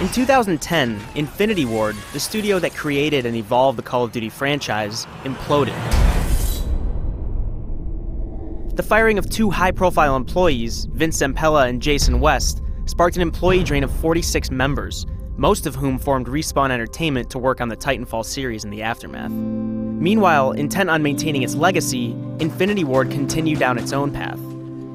In 2010, Infinity Ward, the studio that created and evolved the Call of Duty franchise, imploded. The firing of two high-profile employees, Vince Zampella and Jason West, sparked an employee drain of 46 members, most of whom formed Respawn Entertainment to work on the Titanfall series in the aftermath. Meanwhile, intent on maintaining its legacy, Infinity Ward continued down its own path.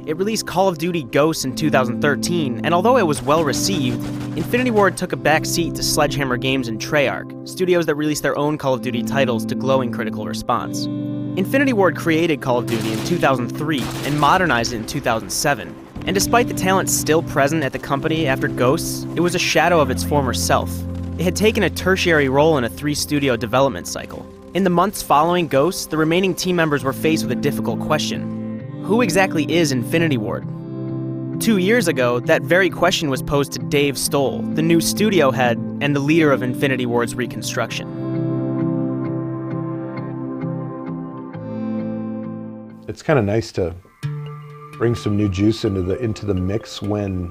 It released Call of Duty Ghosts in 2013, and although it was well received, Infinity Ward took a back seat to Sledgehammer Games and Treyarch, studios that released their own Call of Duty titles to glowing critical response. Infinity Ward created Call of Duty in 2003 and modernized it in 2007, and despite the talent still present at the company after Ghosts, it was a shadow of its former self. It had taken a tertiary role in a 3-studio development cycle. In the months following Ghosts, the remaining team members were faced with a difficult question. Who exactly is Infinity Ward? 2 years ago, that very question was posed to Dave Stoll, the new studio head and the leader of Infinity Ward's reconstruction. It's kind of nice to bring some new juice into the mix when,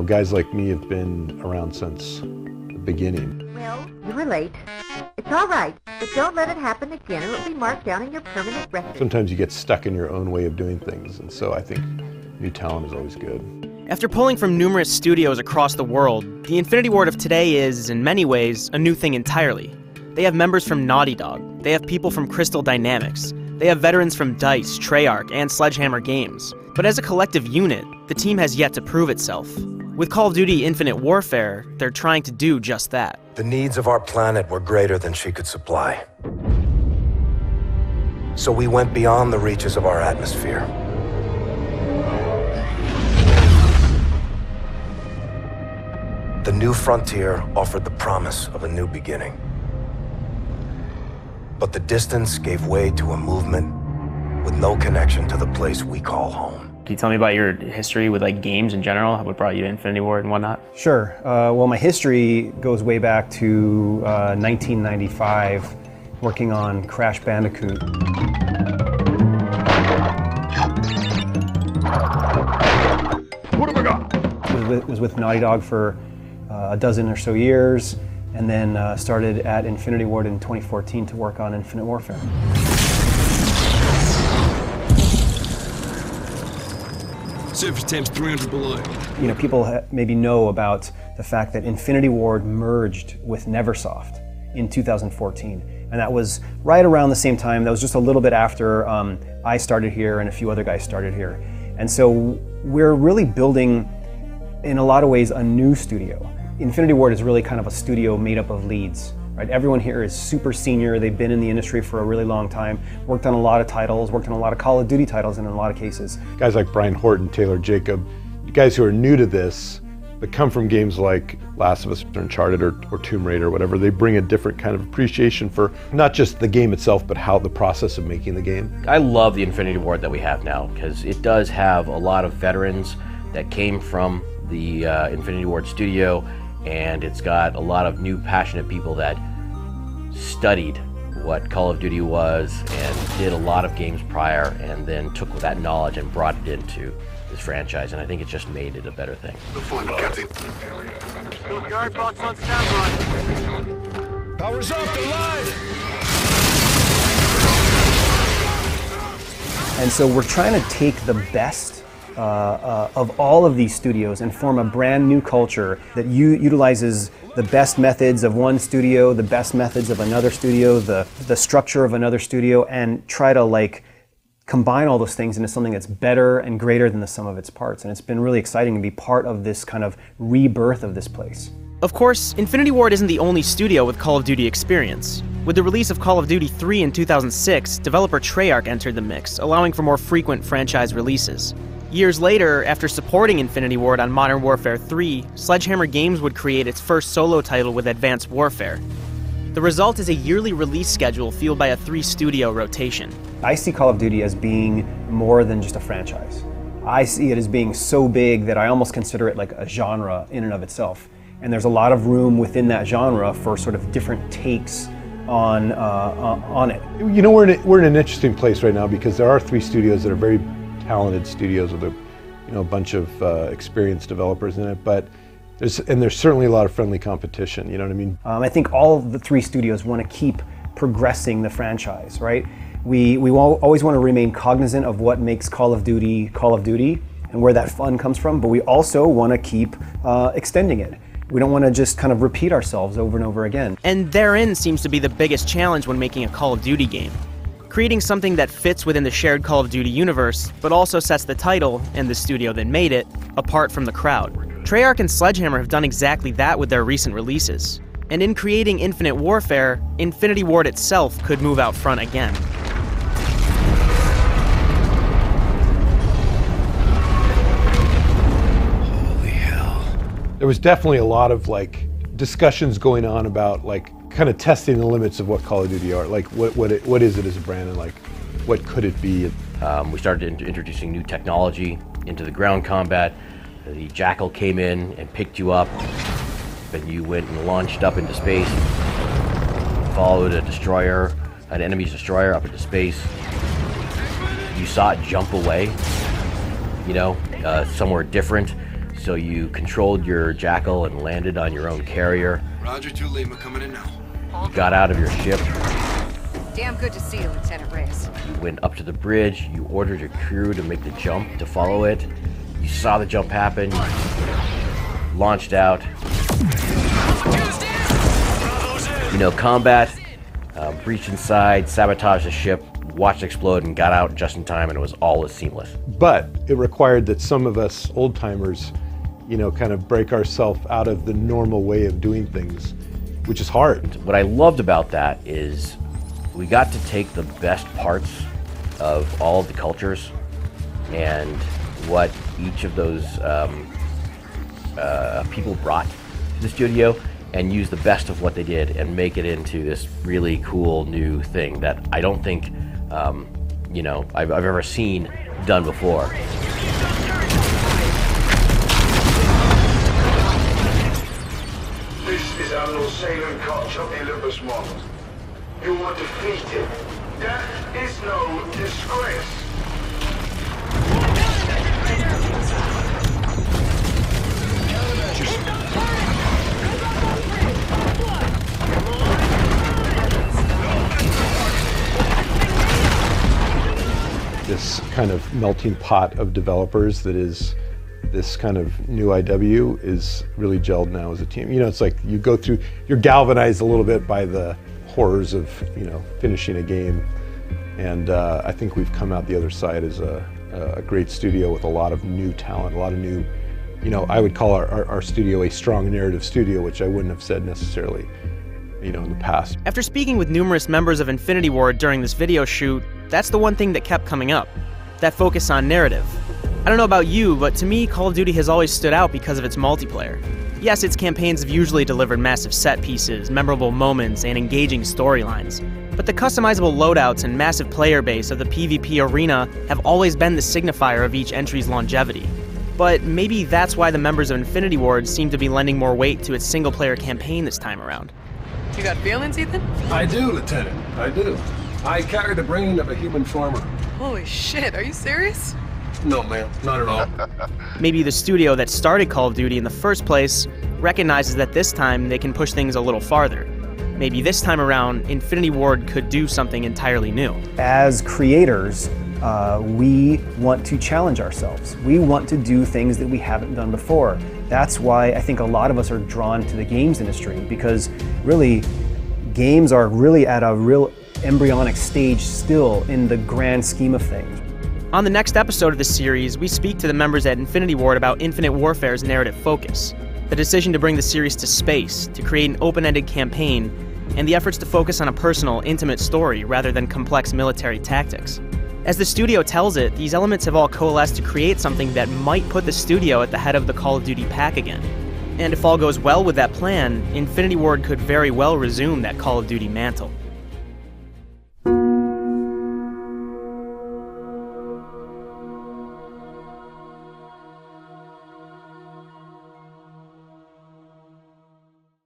guys like me have been around since the beginning. Well, you were late. It's all right, but don't let it happen again or it'll be marked down in your permanent record. Sometimes you get stuck in your own way of doing things, and so I think new talent is always good. After pulling from numerous studios across the world, the Infinity Ward of today is, in many ways, a new thing entirely. They have members from Naughty Dog, they have people from Crystal Dynamics, they have veterans from DICE, Treyarch, and Sledgehammer Games. But as a collective unit, the team has yet to prove itself. With Call of Duty Infinite Warfare, they're trying to do just that. The needs of our planet were greater than she could supply. So we went beyond the reaches of our atmosphere. The new frontier offered the promise of a new beginning. But the distance gave way to a movement with no connection to the place we call home. Can you tell me about your history with games in general? What brought you to Infinity Ward and whatnot? Sure. Well, my history goes way back to 1995, working on Crash Bandicoot. What have I got? It was with Naughty Dog for a dozen or so years, and then started at Infinity Ward in 2014 to work on Infinite Warfare. Surface temp's 300 below. People maybe know about the fact that Infinity Ward merged with Neversoft in 2014. And that was right around the same time. That was just a little bit after I started here and a few other guys started here. And so we're really building, in a lot of ways, a new studio. Infinity Ward is really kind of a studio made up of leads. Right? Everyone here is super senior. They've been in the industry for a really long time, worked on a lot of titles, worked on a lot of Call of Duty titles in a lot of cases. Guys like Brian Horton, Taylor Jacob, guys who are new to this, but come from games like Last of Us or Uncharted or Tomb Raider or whatever, they bring a different kind of appreciation for not just the game itself, but how the process of making the game. I love the Infinity Ward that we have now because it does have a lot of veterans that came from the Infinity Ward studio, and it's got a lot of new passionate people that studied what Call of Duty was and did a lot of games prior and then took that knowledge and brought it into this franchise, and I think it just made it a better thing. Guard box on standby. Power's up, they're live! And so we're trying to take the best of all of these studios and form a brand new culture that utilizes the best methods of one studio, the best methods of another studio, the structure of another studio, and try to combine all those things into something that's better and greater than the sum of its parts. And it's been really exciting to be part of this kind of rebirth of this place. Of course, Infinity Ward isn't the only studio with Call of Duty experience. With the release of Call of Duty 3 in 2006, developer Treyarch entered the mix, allowing for more frequent franchise releases. Years later, after supporting Infinity Ward on Modern Warfare 3, Sledgehammer Games would create its first solo title with Advanced Warfare. The result is a yearly release schedule fueled by a 3-studio rotation. I see Call of Duty as being more than just a franchise. I see it as being so big that I almost consider it like a genre in and of itself. And there's a lot of room within that genre for sort of different takes on it. We're in an interesting place right now because there are 3 studios that are very talented studios with a bunch of experienced developers in it, but There's certainly a lot of friendly competition, you know what I mean? I think all of the three studios want to keep progressing the franchise, right? We always want to remain cognizant of what makes Call of Duty and where that fun comes from, but we also want to keep extending it. We don't want to just kind of repeat ourselves over and over again. And therein seems to be the biggest challenge when making a Call of Duty game. Creating something that fits within the shared Call of Duty universe, but also sets the title, and the studio that made it, apart from the crowd. Treyarch and Sledgehammer have done exactly that with their recent releases. And in creating Infinite Warfare, Infinity Ward itself could move out front again. Holy hell. There was definitely a lot of like discussions going on about like kind of testing the limits of what Call of Duty are, like what is it as a brand, and like what could it be. We started introducing new technology into the ground combat. The Jackal came in and picked you up, and you went and launched up into space, followed a destroyer, an enemy's destroyer up into space. You saw it jump away, somewhere different, so you controlled your Jackal and landed on your own carrier. Roger, 2 Lima coming in now. You got out of your ship. Damn good to see you, Lieutenant Reyes. You went up to the bridge. You ordered your crew to make the jump to follow it. You saw the jump happen. You launched out. Combat. Breached inside, sabotaged the ship, watched it explode, and got out just in time, and it was all as seamless. But it required that some of us old timers, kind of break ourselves out of the normal way of doing things, which is hard. What I loved about that is we got to take the best parts of all of the cultures and what each of those people brought to the studio and use the best of what they did and make it into this really cool new thing that I don't think I've ever seen done before. This is Admiral Salem Koch of the Olympus model. You were defeated. That is no disgrace. This kind of melting pot of developers that is this kind of new IW is really gelled now as a team. It's like you go through, you're galvanized a little bit by the horrors of, finishing a game. And I think we've come out the other side as a great studio with a lot of new talent, a lot of new, I would call our studio a strong narrative studio, which I wouldn't have said necessarily, in the past. After speaking with numerous members of Infinity Ward during this video shoot, that's the one thing that kept coming up, that focus on narrative. I don't know about you, but to me, Call of Duty has always stood out because of its multiplayer. Yes, its campaigns have usually delivered massive set pieces, memorable moments, and engaging storylines. But the customizable loadouts and massive player base of the PvP arena have always been the signifier of each entry's longevity. But maybe that's why the members of Infinity Ward seem to be lending more weight to its single-player campaign this time around. You got feelings, Ethan? I do, Lieutenant. I do. I carry the brain of a human farmer. Holy shit, are you serious? No, ma'am. Not at all. Maybe the studio that started Call of Duty in the first place recognizes that this time they can push things a little farther. Maybe this time around, Infinity Ward could do something entirely new. As creators, we want to challenge ourselves. We want to do things that we haven't done before. That's why I think a lot of us are drawn to the games industry, because really, games are really at a real embryonic stage still in the grand scheme of things. On the next episode of this series, we speak to the members at Infinity Ward about Infinite Warfare's narrative focus, the decision to bring the series to space, to create an open-ended campaign, and the efforts to focus on a personal, intimate story rather than complex military tactics. As the studio tells it, these elements have all coalesced to create something that might put the studio at the head of the Call of Duty pack again. And if all goes well with that plan, Infinity Ward could very well resume that Call of Duty mantle.